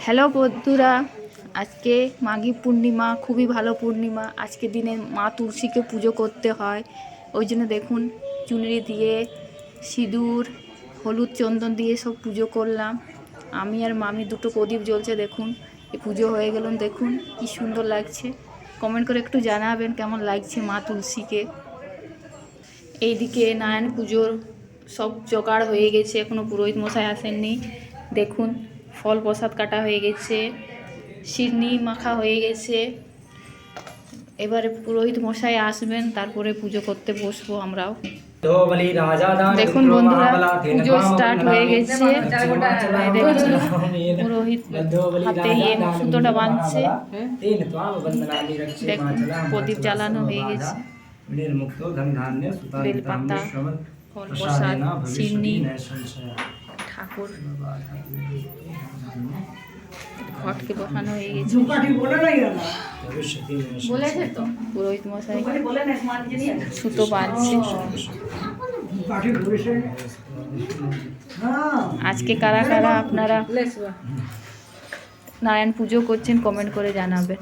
Hello বন্ধুরা, আজকে মাঘী পূর্ণিমা, খুবই ভালো পূর্ণিমা। আজকে দিনে মা তুলসীকে পুজো করতে হয়, ওই জন্য দেখুন চুনরি দিয়ে সিঁদুর হলুদ চন্দন দিয়ে সব পুজো করলাম। আমি আর মামি দুটো প্রদীপ জ্বলছে, দেখুন এই পুজো হয়ে গেল। দেখুন কি সুন্দর লাগছে, কমেন্ট করে একটু জানাবেন কেমন লাগছে মা তুলসীকে। এইদিকে নারায়ণ পুজোর সব জোগাড় হয়ে গেছে, এখনও পুরোহিত মশাই আসেননি। দেখুন ফল প্রসাদ কাটা হয়ে গেছে, সিরনি মাখা হয়ে গেছে। এবারে পুরোহিত মশাই আসবেন, তারপরে পুজো করতে বসবো আমরাও। দেখুন বন্ধুরা, পুজো স্টার্ট হয়ে গেছে। পুরোহিত হাতে সুতোটা বাঁধছে। দেখুন প্রদীপ জ্বালানো হয়ে গেছে, বেলপাতা, ফল প্রসাদ, সিরনি, ঠাকুর ঘটকে বসানো হয়ে গেছে। পুরোহিত মশাই সুতো বাঁধছে। আজকে কারা কারা আপনারা নারায়ণ পুজো করছেন কমেন্ট করে জানাবেন।